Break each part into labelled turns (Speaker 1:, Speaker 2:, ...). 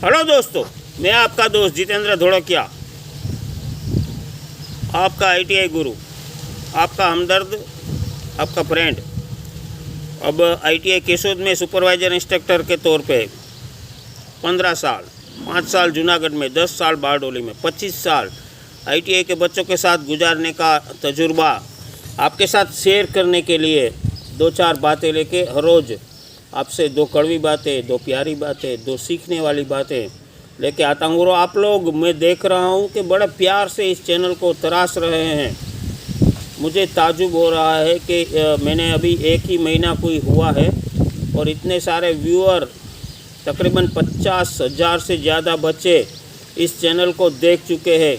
Speaker 1: Hello दोस्तों, मैं आपका दोस्त जितेंद्र धोड़किया, आपका आईटीआई गुरु, आपका हमदर्द, आपका फ्रेंड। अब आईटीआई केशोद में सुपरवाइजर इंस्ट्रक्टर के तौर पे 15 साल, 5 साल जूनागढ़ में, 10 साल बारडोली में, 25 साल आईटीआई के बच्चों के साथ गुजारने का तजुर्बा आपके साथ शेयर करने के लिए 2-4 बातें लेके हर रोज़ आपसे 2 कड़वी बातें, 2 प्यारी बातें, 2 सीखने वाली बातें लेके आता हूँ। और आप लोग, मैं देख रहा हूँ कि बड़े प्यार से इस चैनल को तराश रहे हैं। मुझे ताजुब हो रहा है कि मैंने अभी 1 ही महीना कोई हुआ है और इतने सारे व्यूअर, तकरीबन 50,000 से ज़्यादा बच्चे इस चैनल को देख चुके हैं।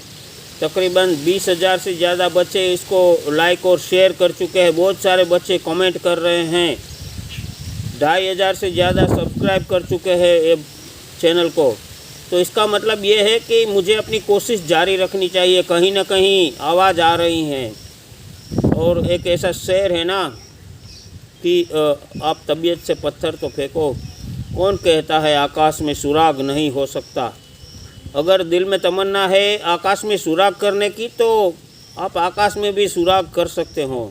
Speaker 1: तकरीबन 20,000 से ज़्यादा बच्चे इसको लाइक और शेयर कर चुके हैं। बहुत सारे बच्चे कमेंट कर रहे हैं। 2,500 से ज़्यादा सब्सक्राइब कर चुके हैं ये चैनल को। तो इसका मतलब ये है कि मुझे अपनी कोशिश जारी रखनी चाहिए। कहीं ना कहीं आवाज़ आ रही हैं। और एक ऐसा शेर है ना कि आप तबीयत से पत्थर तो फेंको, कौन कहता है आकाश में सुराग नहीं हो सकता। अगर दिल में तमन्ना है आकाश में सुराग करने की तो आप आकाश में भी सुराग कर सकते हो,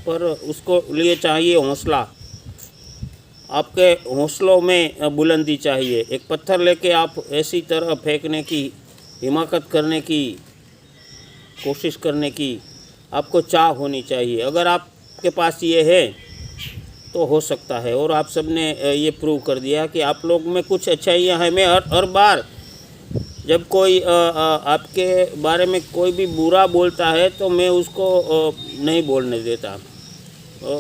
Speaker 1: पर उसको लिए चाहिए हौसला। आपके हौसलों में बुलंदी चाहिए। एक पत्थर लेके आप ऐसी तरह फेंकने की, हिमाकत करने की, कोशिश करने की आपको चाह होनी चाहिए। अगर आपके पास ये है तो हो सकता है। और आप सब ने ये प्रूव कर दिया कि आप लोग में कुछ अच्छाइयाँ हैं। मैं हर बार जब कोई आपके बारे में कोई भी बुरा बोलता है तो मैं उसको नहीं बोलने देता।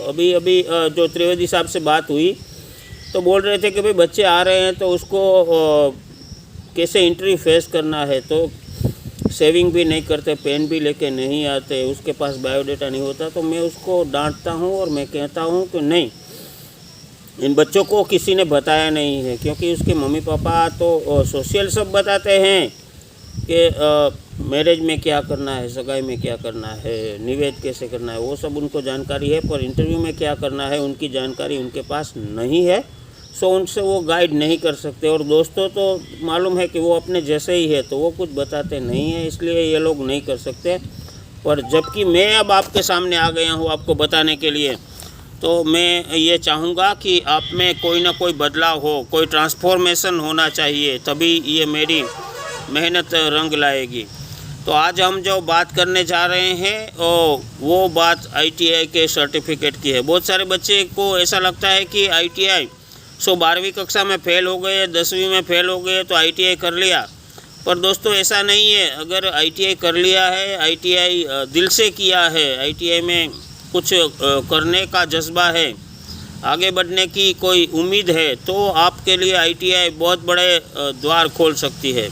Speaker 1: अभी जो त्रिवेदी साहब से बात हुई तो बोल रहे थे कि भाई बच्चे आ रहे हैं तो उसको कैसे इंटरव्यू फेस करना है। तो सेविंग भी नहीं करते, पेन भी लेके नहीं आते, उसके पास बायोडाटा नहीं होता। तो मैं उसको डांटता हूँ और मैं कहता हूँ कि नहीं, इन बच्चों को किसी ने बताया नहीं है। क्योंकि उसके मम्मी पापा तो सोशल सब बताते हैं कि मैरिज में क्या करना है, सगाई में क्या करना है, निवेद कैसे करना है, वो सब उनको जानकारी है। पर इंटरव्यू में क्या करना है उनकी जानकारी उनके पास नहीं है। सो उनसे वो गाइड नहीं कर सकते। और दोस्तों तो मालूम है कि वो अपने जैसे ही है तो वो कुछ बताते नहीं हैं, इसलिए ये लोग नहीं कर सकते। पर जबकि मैं अब आपके सामने आ गया हूँ आपको बताने के लिए, तो मैं ये चाहूँगा कि आप में कोई ना कोई बदलाव हो, कोई ट्रांसफॉर्मेशन होना चाहिए, तभी ये मेरी मेहनत रंग लाएगी। तो आज हम जो बात करने जा रहे हैं वो बात आईटीआई के सर्टिफिकेट की है। बहुत सारे बच्चे को ऐसा लगता है कि आईटीआई 12वीं कक्षा में फ़ेल हो गए, 10वीं में फ़ेल हो गए तो आईटीआई कर लिया। पर दोस्तों ऐसा नहीं है। अगर आईटीआई कर लिया है, आईटीआई दिल से किया है, आईटीआई में कुछ करने का जज्बा है, आगे बढ़ने की कोई उम्मीद है, तो आपके लिए आईटीआई बहुत बड़े द्वार खोल सकती है।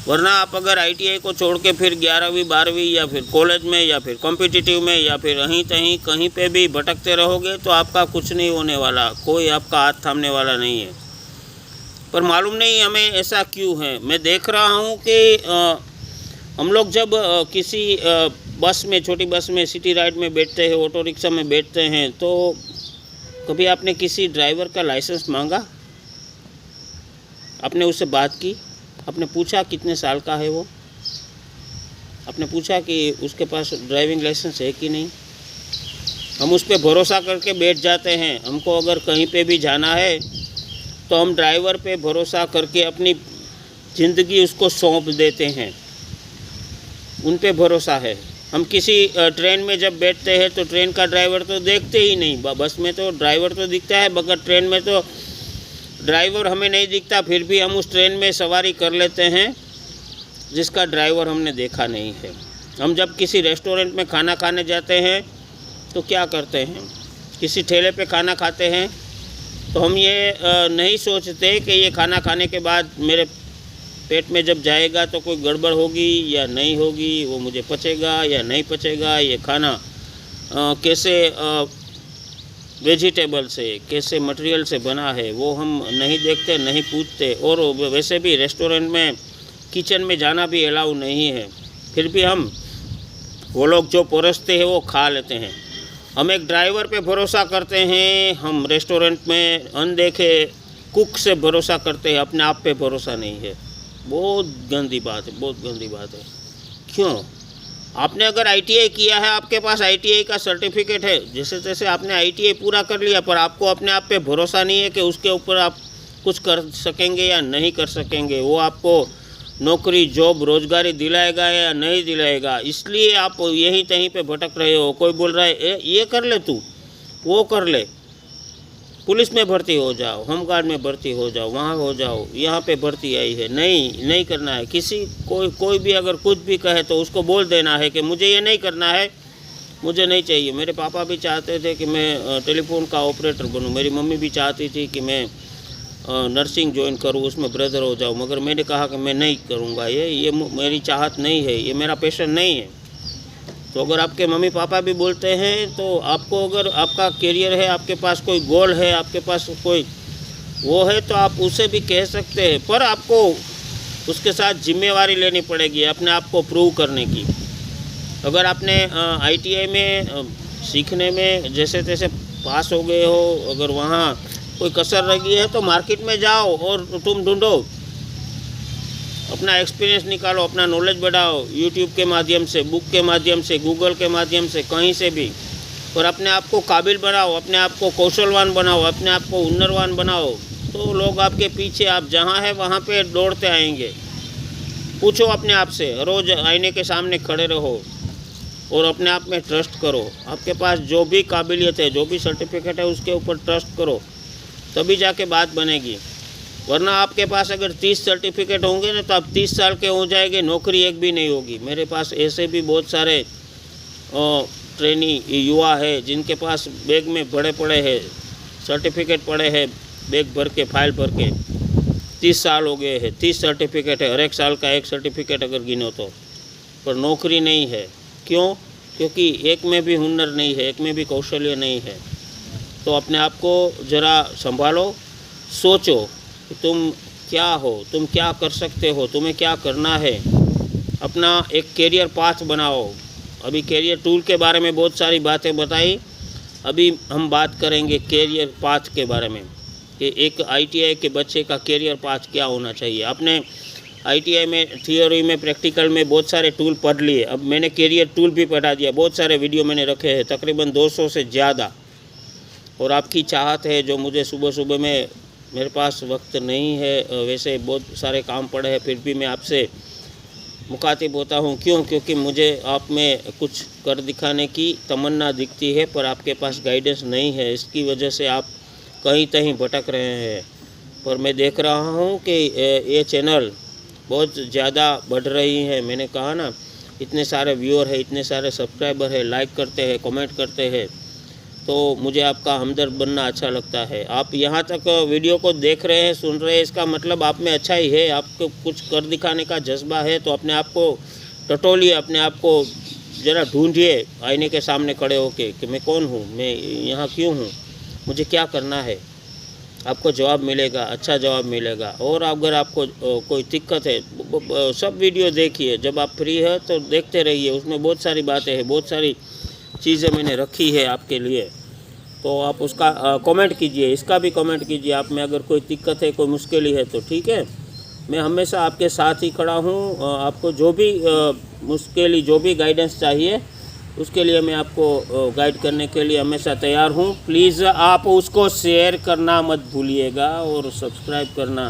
Speaker 1: वरना आप अगर आईटीआई को छोड़ के फिर 11वीं 12वीं या फिर कॉलेज में या फिर कॉम्पिटिटिव में या फिर कहीं पे भी भटकते रहोगे तो आपका कुछ नहीं होने वाला, कोई आपका हाथ थामने वाला नहीं है। पर मालूम नहीं हमें ऐसा क्यों है। मैं देख रहा हूँ कि हम लोग जब किसी बस में, छोटी बस में, सिटी राइड में बैठते हैं, ऑटो रिक्शा में बैठते हैं, तो कभी आपने किसी ड्राइवर का लाइसेंस मांगा? आपने उससे बात की? आपने पूछा कितने साल का है वो? आपने पूछा कि उसके पास ड्राइविंग लाइसेंस है कि नहीं? हम उस पर भरोसा करके बैठ जाते हैं। हमको अगर कहीं पे भी जाना है तो हम ड्राइवर पे भरोसा करके अपनी ज़िंदगी उसको सौंप देते हैं, उन पे भरोसा है। हम किसी ट्रेन में जब बैठते हैं तो ट्रेन का ड्राइवर तो देखते ही नहीं। बस में तो ड्राइवर तो दिखता है, मगर ट्रेन में तो ड्राइवर हमें नहीं दिखता। फिर भी हम उस ट्रेन में सवारी कर लेते हैं जिसका ड्राइवर हमने देखा नहीं है। हम जब किसी रेस्टोरेंट में खाना खाने जाते हैं तो क्या करते हैं? किसी ठेले पे खाना खाते हैं तो हम ये नहीं सोचते कि ये खाना खाने के बाद मेरे पेट में जब जाएगा तो कोई गड़बड़ होगी या नहीं होगी, वो मुझे पचेगा या नहीं पचेगा, ये खाना कैसे वेजिटेबल से, कैसे मटेरियल से बना है, वो हम नहीं देखते, नहीं पूछते। और वैसे भी रेस्टोरेंट में, किचन में जाना भी अलाउ नहीं है। फिर भी हम वो लोग जो परोसते हैं वो खा लेते हैं। हम एक ड्राइवर पे भरोसा करते हैं, हम रेस्टोरेंट में अनदेखे कुक से भरोसा करते हैं, अपने आप पे भरोसा नहीं है। बहुत गंदी बात है, बहुत गंदी बात है। क्यों? आपने अगर ITI किया है, आपके पास ITI का सर्टिफिकेट है, जैसे तैसे आपने ITI पूरा कर लिया, पर आपको अपने आप पे भरोसा नहीं है कि उसके ऊपर आप कुछ कर सकेंगे या नहीं कर सकेंगे, वो आपको नौकरी जॉब रोजगारी दिलाएगा या नहीं दिलाएगा, इसलिए आप यहीं तहीं पे भटक रहे हो। कोई बोल रहा है ये कर ले, तू वो कर ले, पुलिस में भर्ती हो जाओ, होमगार्ड में भर्ती हो जाओ, वहाँ हो जाओ, यहाँ पे भर्ती आई है। नहीं करना है। कोई भी अगर कुछ भी कहे तो उसको बोल देना है कि मुझे ये नहीं करना है, मुझे नहीं चाहिए। मेरे पापा भी चाहते थे कि मैं टेलीफोन का ऑपरेटर बनूं, मेरी मम्मी भी चाहती थी कि मैं नर्सिंग ज्वाइन करूं, उसमें ब्रदर हो जाऊं, मगर मैंने कहा कि मैं नहीं करूंगा, ये मेरी चाहत नहीं है, ये मेरा पैशन नहीं है। तो अगर आपके मम्मी पापा भी बोलते हैं तो आपको, अगर आपका करियर है, आपके पास कोई गोल है, आपके पास कोई वो है, तो आप उसे भी कह सकते हैं, पर आपको उसके साथ जिम्मेवारी लेनी पड़ेगी अपने आप को प्रूव करने की। अगर आपने ITI में सीखने में जैसे तैसे पास हो गए हो, अगर वहाँ कोई कसर रह गई है तो मार्केट में जाओ और तुम ढूंढो, अपना एक्सपीरियंस निकालो, अपना नॉलेज बढ़ाओ, यूट्यूब के माध्यम से, बुक के माध्यम से, गूगल के माध्यम से, कहीं से भी, और अपने आप को काबिल बनाओ, अपने आप को कौशलवान बनाओ, अपने आप को हुनरवान बनाओ, तो लोग आपके पीछे, आप जहाँ हैं वहाँ पे दौड़ते आएंगे। पूछो अपने आप से, रोज़ आईने के सामने खड़े रहो और अपने आप में ट्रस्ट करो। आपके पास जो भी काबिलियत है, जो भी सर्टिफिकेट है, उसके ऊपर ट्रस्ट करो, तभी जाके बात बनेगी। वरना आपके पास अगर 30 सर्टिफिकेट होंगे ना, तो आप 30 साल के हो जाएंगे, नौकरी एक भी नहीं होगी। मेरे पास ऐसे भी बहुत सारे ट्रेनी युवा है जिनके पास बैग में बड़े पड़े हैं, सर्टिफिकेट पड़े हैं, बैग भर के, फाइल भर के, 30 साल हो गए हैं, 30 सर्टिफिकेट है, हर एक साल का एक सर्टिफिकेट अगर गिनो तो, पर नौकरी नहीं है। क्यों? क्योंकि एक में भी हुनर नहीं है, एक में भी कौशल्य नहीं है। तो अपने आप को ज़रा संभालो, सोचो कि तुम क्या हो, तुम क्या कर सकते हो, तुम्हें क्या करना है, अपना एक कैरियर पाथ बनाओ। अभी कैरियर टूल के बारे में बहुत सारी बातें बताई, अभी हम बात करेंगे कैरियर पाथ के बारे में कि एक ITI के बच्चे का कैरियर पाथ क्या होना चाहिए। आपने ITI में थियोरी में, प्रैक्टिकल में बहुत सारे टूल पढ़ लिए, अब मैंने कैरियर टूल भी पढ़ा दिया, बहुत सारे वीडियो मैंने रखे हैं, तकरीबन 200 से ज़्यादा। और आपकी चाहत है, जो मुझे सुबह सुबह में, मेरे पास वक्त नहीं है, वैसे बहुत सारे काम पड़े हैं, फिर भी मैं आपसे मुखातिब होता हूँ। क्यों? क्योंकि मुझे आप में कुछ कर दिखाने की तमन्ना दिखती है, पर आपके पास गाइडेंस नहीं है, इसकी वजह से आप कहीं कहीं भटक रहे हैं। पर मैं देख रहा हूँ कि ये चैनल बहुत ज़्यादा बढ़ रही है। मैंने कहा ना, इतने सारे व्यूअर है, इतने सारे सब्सक्राइबर है, लाइक करते हैं, कमेंट करते हैं, तो मुझे आपका हमदर्द बनना अच्छा लगता है। आप यहाँ तक वीडियो को देख रहे हैं, सुन रहे हैं, इसका मतलब आप में अच्छा ही है, आपको कुछ कर दिखाने का जज्बा है। तो अपने आप को टटोलिए, अपने आप को ज़रा ढूंढिए आईने के सामने खड़े होके कि मैं कौन हूँ, मैं यहाँ क्यों हूँ, मुझे क्या करना है। आपको जवाब मिलेगा, अच्छा जवाब मिलेगा। और अगर आपको कोई दिक्कत है, सब वीडियो देखिए, जब आप फ्री है तो देखते रहिए, उसमें बहुत सारी बातें हैं, बहुत सारी चीज़ें मैंने रखी है आपके लिए। तो आप उसका कमेंट कीजिए, इसका भी कमेंट कीजिए। आप में अगर कोई दिक्कत है, कोई मुश्किल है तो ठीक है, मैं हमेशा आपके साथ ही खड़ा हूँ। आपको जो भी मुश्किल, जो भी गाइडेंस चाहिए, उसके लिए मैं आपको गाइड करने के लिए हमेशा तैयार हूँ। प्लीज़ आप उसको शेयर करना मत भूलिएगा और सब्सक्राइब करना